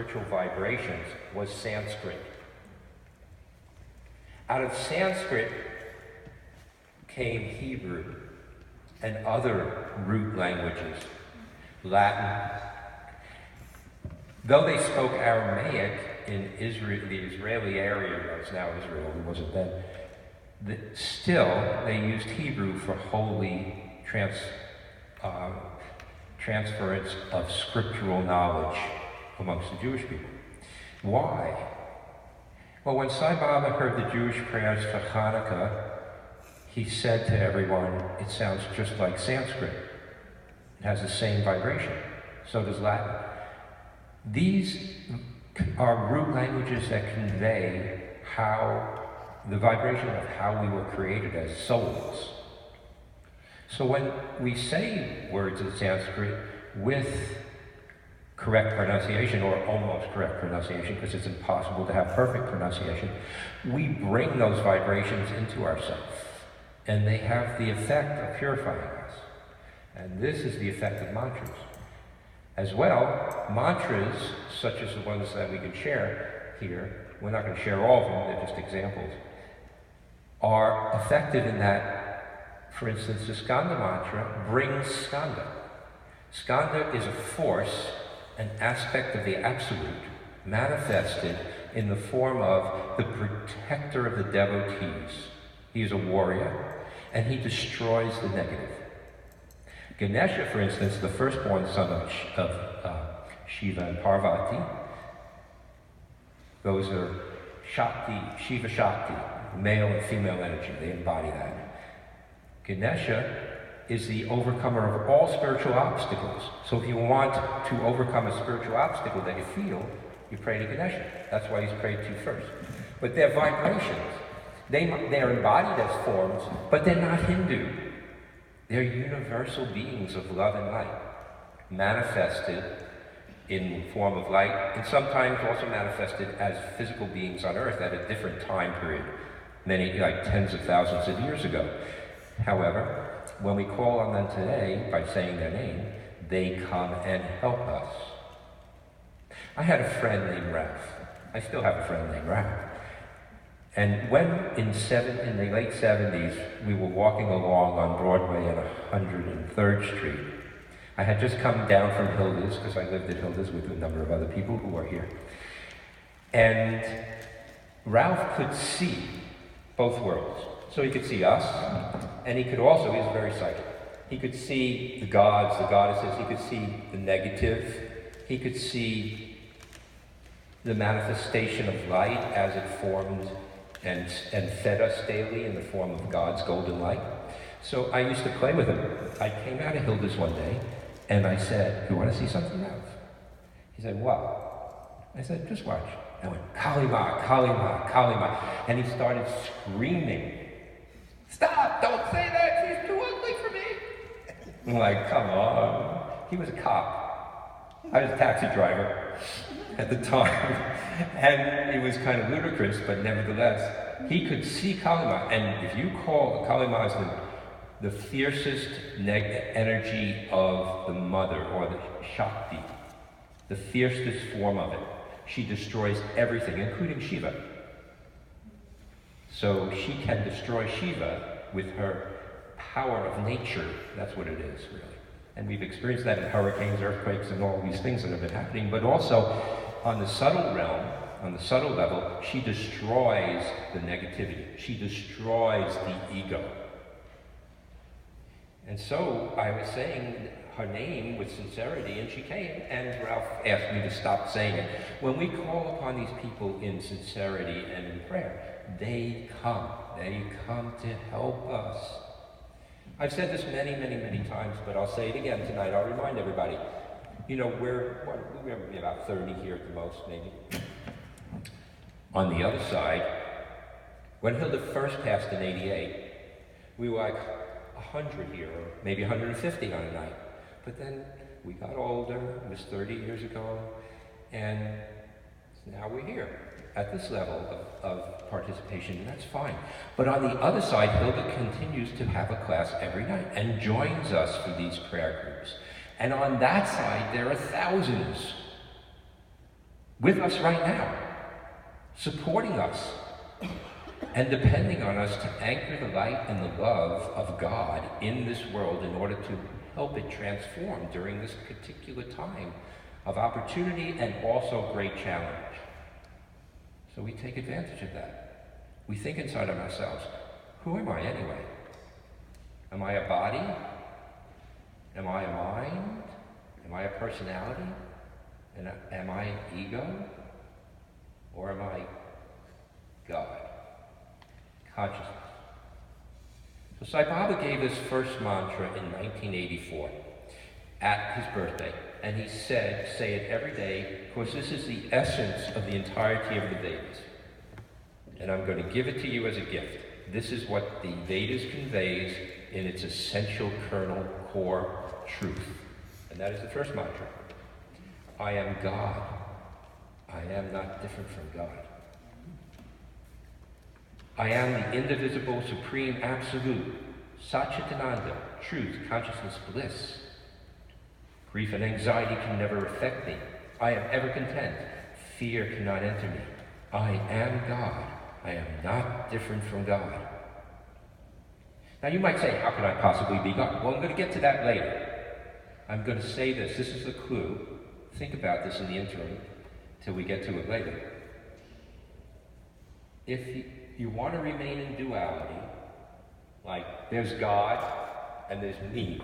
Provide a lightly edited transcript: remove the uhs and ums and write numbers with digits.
spiritual vibrations was Sanskrit. Out of Sanskrit came Hebrew and other root languages, Latin. Though they spoke Aramaic in Israel, the Israeli area, that is now Israel, it wasn't then, still they used Hebrew for holy transference of scriptural knowledge amongst the Jewish people. Why? Well, when Sai Baba heard the Jewish prayers for Hanukkah, he said to everyone, it sounds just like Sanskrit. It has the same vibration. So does Latin. These are root languages that convey the vibration of how we were created as souls. So when we say words in Sanskrit with correct pronunciation, or almost correct pronunciation, because it's impossible to have perfect pronunciation, we bring those vibrations into ourselves, and they have the effect of purifying us. And this is the effect of mantras. As well, mantras, such as the ones that we can share here, we're not going to share all of them, they're just examples, are effective in that, for instance, the Skanda mantra brings Skanda. Skanda is a force, an aspect of the absolute, manifested in the form of the protector of the devotees. He is a warrior, and he destroys the negative. Ganesha, for instance, the firstborn son of Shiva and Parvati, those are Shakti, Shiva Shakti, male and female energy, they embody that. Ganesha is the overcomer of all spiritual obstacles. So if you want to overcome a spiritual obstacle that you feel, you pray to Ganesha. That's why he's prayed to first. But they're vibrations. They're embodied as forms, but they're not Hindu. They're universal beings of love and light, manifested in the form of light, and sometimes also manifested as physical beings on earth at a different time period, like tens of thousands of years ago. However, when we call on them today by saying their name, they come and help us. I had a friend named Ralph. I still have a friend named Ralph. And when in the late 70s, we were walking along on Broadway at 103rd Street. I had just come down from Hilda's, because I lived at Hilda's with a number of other people who are here. And Ralph could see both worlds. So he could see us, and he could also, he was very psychic. He could see the gods, the goddesses, he could see the negative, he could see the manifestation of light as it formed and fed us daily in the form of God's golden light. So I used to play with him. I came out of Hilda's one day, and I said, "You want to see something else?" He said, "What?" I said, "Just watch." I went, "Kali Ma, Kali Ma, Kali Ma." And he started screaming, "Stop, don't say that, she's too ugly for me." I'm like, come on. He was a cop. I was a taxi driver at the time. And it was kind of ludicrous, but nevertheless, he could see Kali Ma. And if you call Kali Ma as the fiercest energy of the mother, or the Shakti, the fiercest form of it, she destroys everything, including Shiva. So she can destroy Shiva with her power of nature. That's what it is, really. And we've experienced that in hurricanes, earthquakes, and all these things that have been happening. But also, on the subtle realm, on the subtle level, she destroys the negativity. She destroys the ego. And so I was saying her name with sincerity, and she came, and Ralph asked me to stop saying it. When we call upon these people in sincerity and in prayer, they come to help us. I've said this many, many, many times, but I'll say it again tonight. I'll remind everybody. You know, we're about 30 here at the most, maybe. On the other side, when Hilda first passed in 88, we were like 100 here, or maybe 150 on a night. But then we got older, it was 30 years ago, and now we're here at this level of participation, and that's fine. But on the other side, Hilda continues to have a class every night and joins us for these prayer groups. And on that side, there are thousands. with us right now, supporting us, and depending on us to anchor the light and the love of God in this world in order to help it transform during this particular time of opportunity and also great challenge. So we take advantage of that. We think inside of ourselves, who am I anyway? Am I a body? Am I a mind? Am I a personality? And am I an ego? Or am I God? Consciousness. So Sai Baba gave his first mantra in 1984 at his birthday. And he said, say it every day, because this is the essence of the entirety of the Vedas. And I'm going to give it to you as a gift. This is what the Vedas conveys in its essential kernel, core truth. And that is the first mantra. I am God. I am not different from God. I am the indivisible, supreme, absolute, Satchitananda, truth, consciousness, bliss. Grief and anxiety can never affect me. I am ever content. Fear cannot enter me. I am God. I am not different from God. Now you might say, how can I possibly be God? Well, I'm going to get to that later. I'm going to say this. This is the clue. Think about this in the interim till we get to it later. If you want to remain in duality, like there's God and there's me,